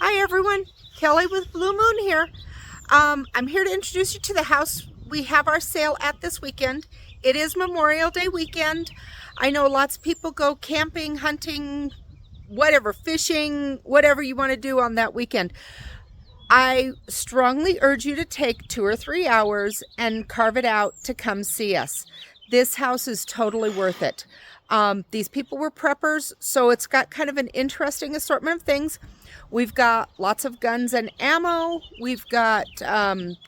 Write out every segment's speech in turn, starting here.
Hi everyone, Kelly with Blue Moon here. I'm here to introduce you to the house. We have our sale at this weekend. It is Memorial Day weekend. I know lots of people go camping, hunting, whatever, fishing, whatever you want to do on that weekend. I strongly urge you to take 2 or 3 hours and carve it out to come see us. This house is totally worth it. These people were preppers, so it's got kind of an interesting assortment of things. We've got lots of guns and ammo. We've got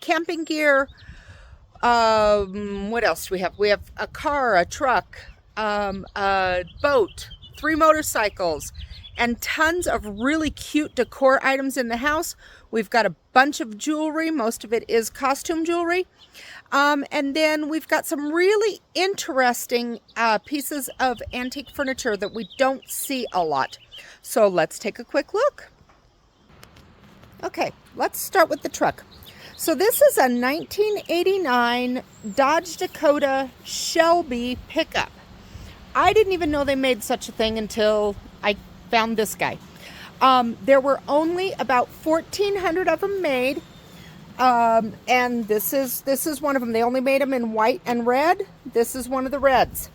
camping gear. What else do we have? We have a car, a truck, a boat, 3 motorcycles, and tons of really cute decor items in the house. We've got a bunch of jewelry. Most of it is costume jewelry. And then we've got some really interesting pieces of antique furniture that we don't see a lot. So let's take a quick look. Okay, let's start with the truck. So this is a 1989 Dodge Dakota Shelby pickup. I didn't even know they made such a thing until I found this guy. There were only about 1,400 of them made. And this is one of them. They only made them in white and red. This is one of the reds.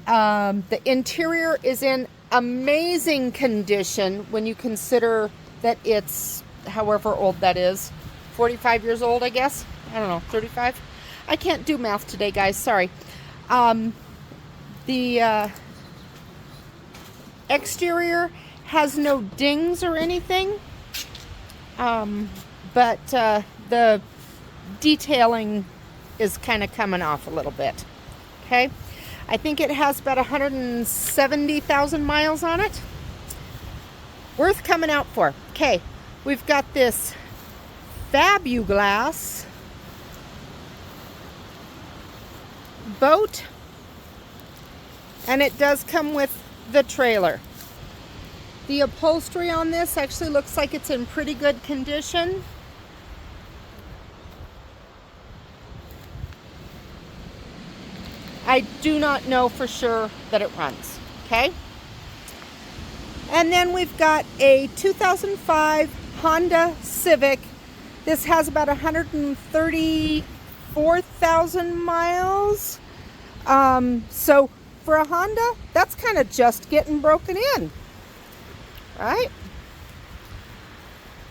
The interior is in amazing condition when you consider that it's however old that is. 45 years old, I guess. I don't know, 35. I can't do math today, guys. Sorry. The exterior has no dings or anything. But the detailing is kind of coming off a little bit. Okay, I think it has about 170,000 miles on it. Worth coming out for. Okay, we've got this Fabuglass boat, and it does come with the trailer. The upholstery on this actually looks like it's in pretty good condition. I do not know for sure that it runs, okay? And then we've got a 2005 Honda Civic. This has about 134,000 miles. So for a Honda, that's kind of just getting broken in, right?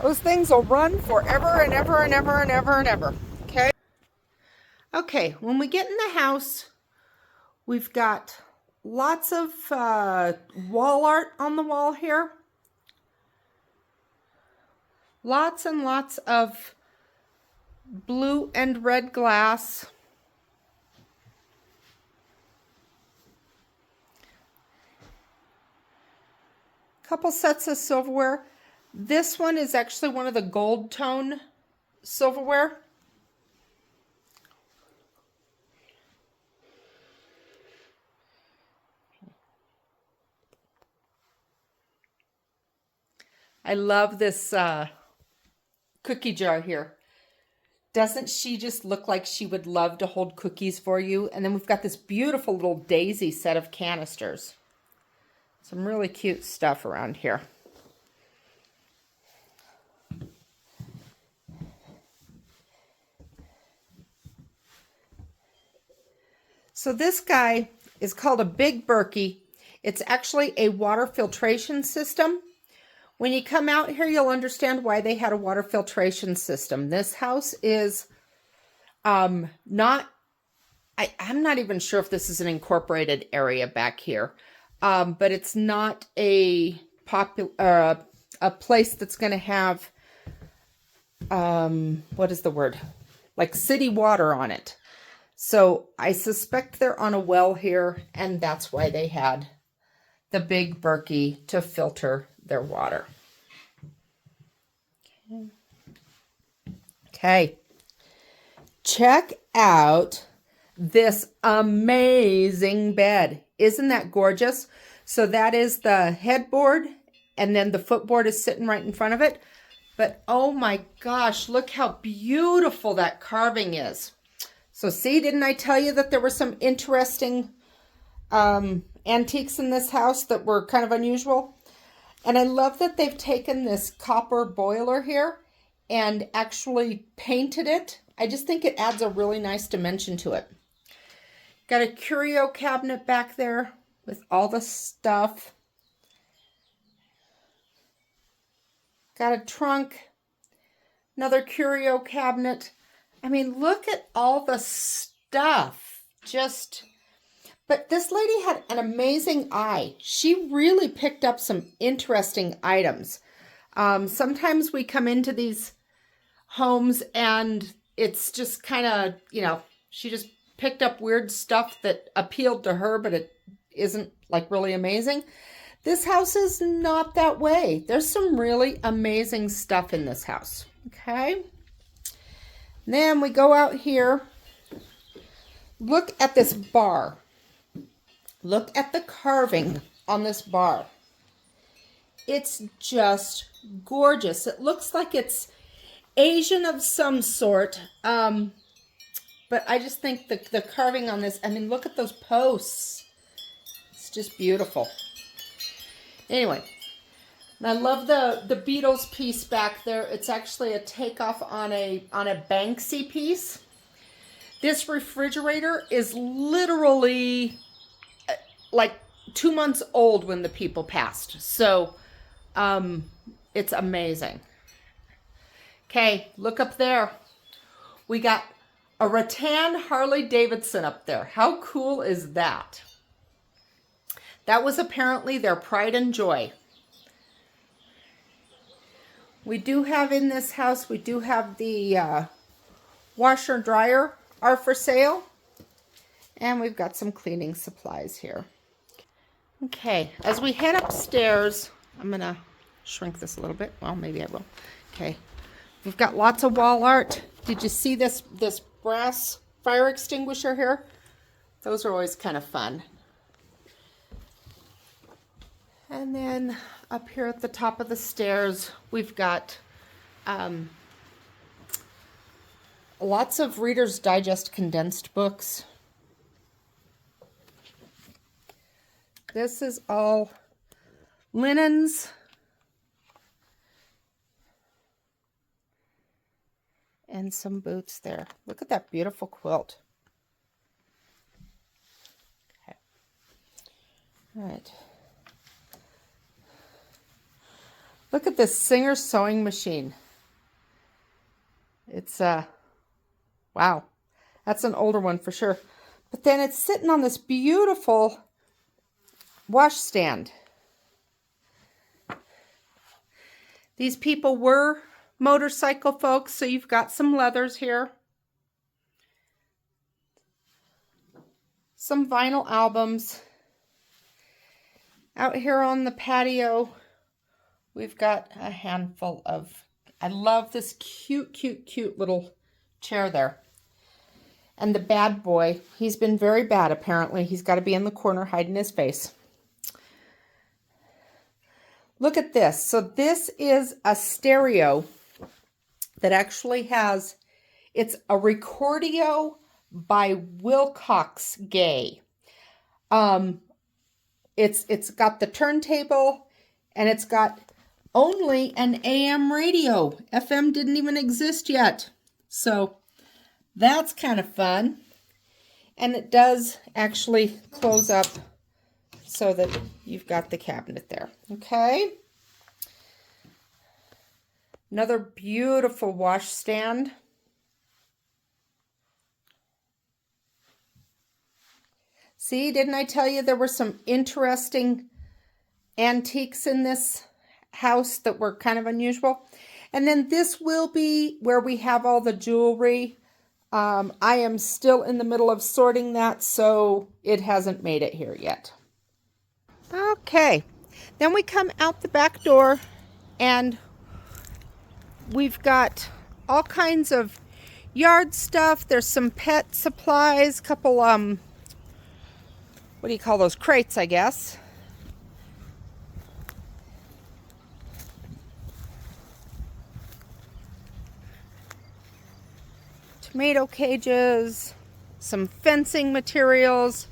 Those things will run forever and ever and ever and ever and ever, okay? Okay, when we get in the house, we've got lots of wall art on the wall here. Lots and lots of blue and red glass. Couple sets of silverware. This one is actually one of the gold tone silverware. I love this cookie jar here. Doesn't she just look like she would love to hold cookies for you? And then we've got this beautiful little daisy set of canisters. Some really cute stuff around here. So this guy is called a Big Berkey. It's actually a water filtration system. When you come out here, you'll understand why they had a water filtration system. This house is I'm not even sure if this is an incorporated area back here, but it's not a place that's going to have, what is the word? Like city water on it. So I suspect they're on a well here, and that's why they had the Big Berkey to filter their water. Okay. Check out this amazing bed. Isn't that gorgeous? So that is the headboard, and then the footboard is sitting right in front of it. But oh my gosh, look how beautiful that carving is. So see, didn't I tell you that there were some interesting antiques in this house that were kind of unusual? And I love that they've taken this copper boiler here and actually painted it. I just think it adds a really nice dimension to it. Got a curio cabinet back there with all the stuff. Got a trunk, another curio cabinet. I mean, look at all the stuff. But this lady had an amazing eye. She really picked up some interesting items. Sometimes we come into these homes and it's just kind of, you know, she just picked up weird stuff that appealed to her, but it isn't like really amazing. This house is not that way. There's some really amazing stuff in this house. Okay. Then we go out here. Look at this bar. Look at the carving on this bar. It's just gorgeous. It looks like it's Asian of some sort. But I just think the carving on this, I mean, look at those posts. It's just beautiful. Anyway, and I love the Beatles piece back there. It's actually a takeoff on a Banksy piece. This refrigerator is literally like 2 months old when the people passed. So it's amazing. Okay, look up there. We got a rattan Harley Davidson up there. How cool is that? That was apparently their pride and joy. We do have in this house, we do have the washer and dryer are for sale. And we've got some cleaning supplies here. Okay, as we head upstairs, I'm going to shrink this a little bit. Well, maybe I will. Okay, we've got lots of wall art. Did you see this brass fire extinguisher here? Those are always kind of fun. And then up here at the top of the stairs, we've got lots of Reader's Digest condensed books. This is all linens. And some boots there. Look at that beautiful quilt. Okay. All right. Look at this Singer sewing machine. It's, wow. That's an older one for sure. But then it's sitting on this beautiful washstand. These people were motorcycle folks, so you've got some leathers here. Some vinyl albums. Out here on the patio, we've got a handful of, I love this cute, cute, cute little chair there. And the bad boy, he's been very bad apparently. He's got to be in the corner hiding his face. Look at this. So this is a stereo that actually has, it's a Recordio by Wilcox Gay. It's got the turntable and it's got only an AM radio. FM didn't even exist yet. So that's kind of fun. And it does actually close up so that you've got the cabinet there. Okay. Another beautiful washstand. See, didn't I tell you there were some interesting antiques in this house that were kind of unusual? And then this will be where we have all the jewelry. I am still in the middle of sorting that, so it hasn't made it here yet. Okay, then we come out the back door and we've got all kinds of yard stuff. There's some pet supplies, couple, what do you call those? Crates, I guess. Tomato cages, some fencing materials,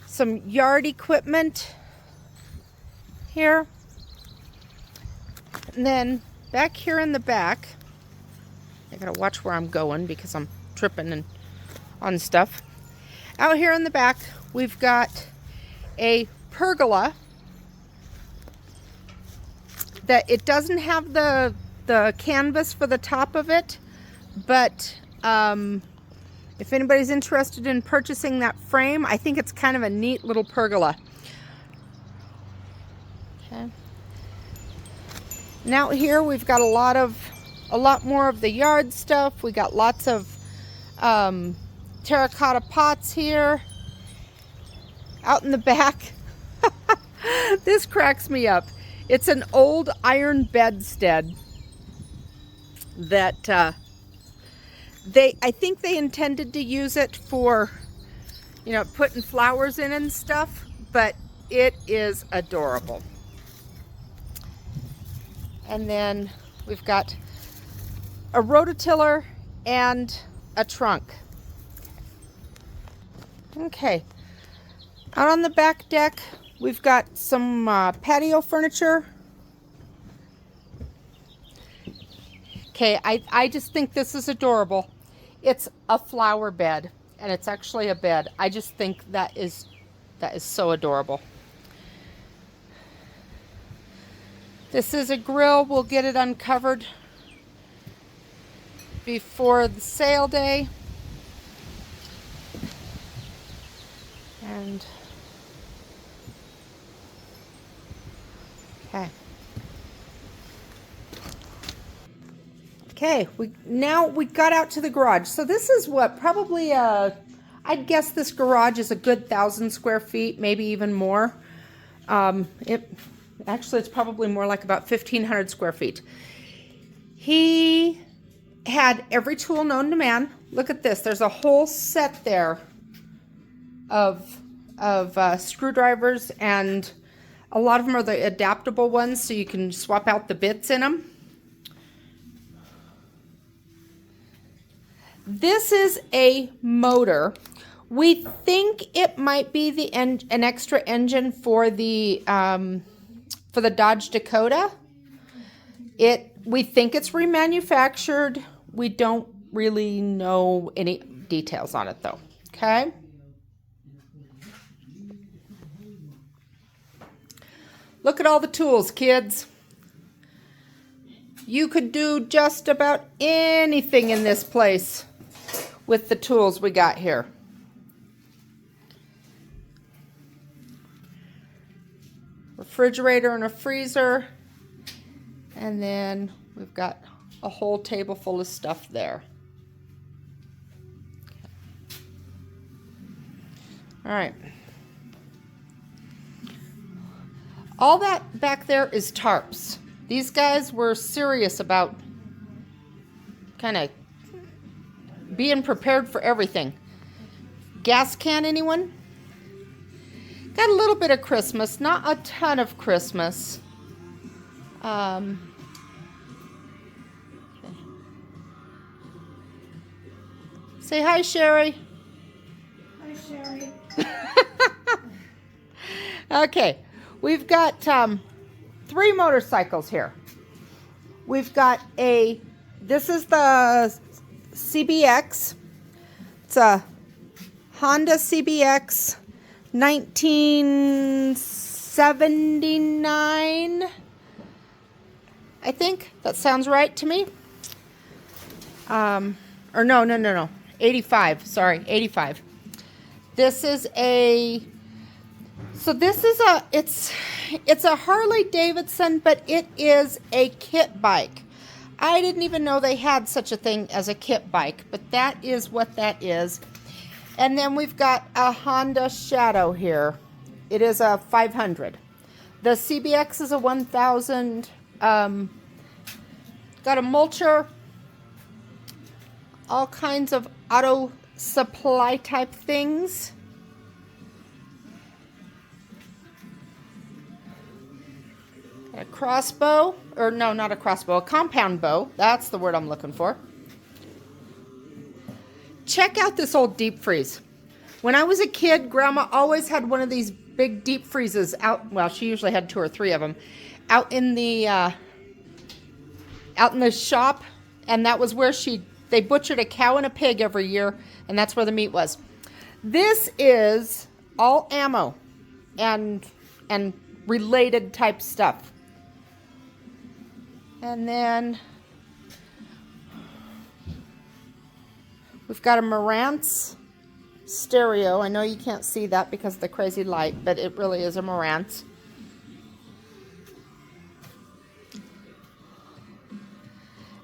some yard equipment. here. And then back here in the back, I gotta watch where I'm going because I'm tripping and on stuff. Out here in the back, we've got a pergola that it doesn't have the canvas for the top of it, but if anybody's interested in purchasing that frame, I think it's kind of a neat little pergola. Okay. Now here we've got a lot more of the yard stuff. We got lots of terracotta pots here. Out in the back, this cracks me up. It's an old iron bedstead that I think they intended to use it for, you know, putting flowers in and stuff, but it is adorable. And then we've got a rototiller and a trunk. Okay. Out on the back deck, we've got some patio furniture. Okay, I just think this is adorable. It's a flower bed, and it's actually a bed. I just think that is so adorable. This is a grill. We'll get it uncovered before the sale day. And okay, we got out to the garage. So this is what, probably I'd guess this garage is a good 1,000 square feet, maybe even more. Actually, it's probably more like about 1,500 square feet. He had every tool known to man. Look at this. There's a whole set there of screwdrivers, and a lot of them are the adaptable ones, so you can swap out the bits in them. This is a motor. We think it might be an extra engine for the Dodge Dakota. We think it's remanufactured. We don't really know any details on it though. Okay. Look at all the tools, kids. You could do just about anything in this place with the tools we got here. Refrigerator and a freezer. And then we've got a whole table full of stuff there. All right. All that back there is tarps. These guys were serious about kind of being prepared for everything. Gas can, anyone? Got a little bit of Christmas, not a ton of Christmas. Say hi, Sherry. Hi, Sherry. Okay, we've got 3 motorcycles here. We've got this is the CBX. It's a Honda CBX 1979. I think that sounds right to me. Or no. 85. Sorry, 85. This is it's a Harley Davidson, but it is a kit bike. I didn't even know they had such a thing as a kit bike, but that is what that is. And then we've got a Honda Shadow here. It is a 500. The CBX is a 1000. Got a mulcher. All kinds of auto supply type things. A crossbow, or no, not a crossbow, a compound bow. That's the word I'm looking for. Check out this old deep freeze. When I was a kid, Grandma always had one of these big deep freezes out. Well, she usually had 2 or 3 of them out in the shop, and that was where they butchered a cow and a pig every year, and that's where the meat was. This is all ammo and related type stuff. And then we've got a Marantz stereo. I know you can't see that because of the crazy light, but it really is a Marantz.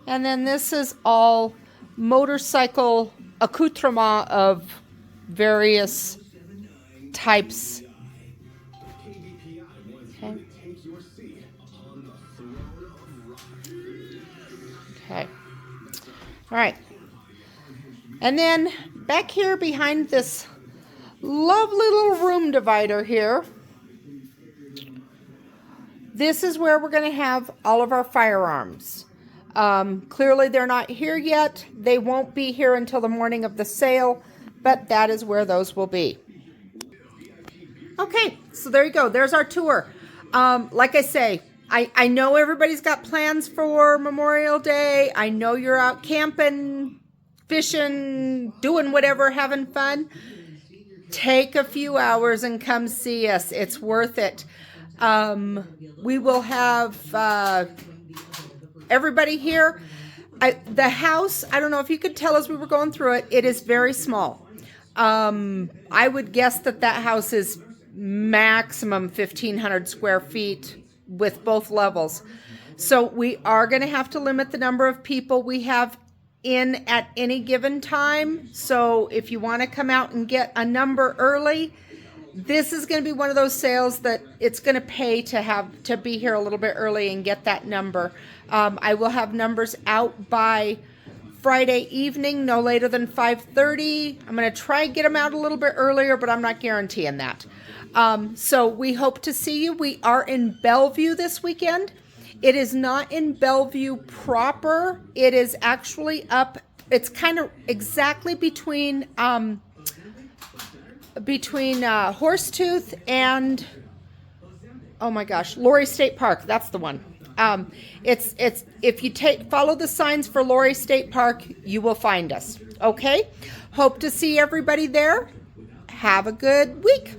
And then this is all motorcycle accoutrement of various types. Okay. Okay. All right. And then back here behind this lovely little room divider here, this is where we're going to have all of our firearms. Clearly they're not here yet. They won't be here until the morning of the sale, but that is where those will be. Okay, so there you go. There's our tour. Like I say, I know everybody's got plans for Memorial Day. I know you're out camping, fishing, doing whatever, having fun. Take a few hours and come see us. It's worth it. We will have everybody here. The house, I don't know if you could tell as we were going through it, it is very small. I would guess that house is maximum 1,500 square feet with both levels. So we are going to have to limit the number of people we have in at any given time. So if you want to come out and get a number early, this is going to be one of those sales that it's going to pay to be here a little bit early and get that number. I will have numbers out by Friday evening, no later than 5:30. I'm going to try and get them out a little bit earlier, but I'm not guaranteeing that. So we hope to see you. We are in Bellevue this weekend. It is not in Bellevue proper. It is actually up. It's kind of exactly between Horsetooth and, oh my gosh, Laurie State Park. That's the one. It's if you follow the signs for Laurie State Park, you will find us. Okay. Hope to see everybody there. Have a good week.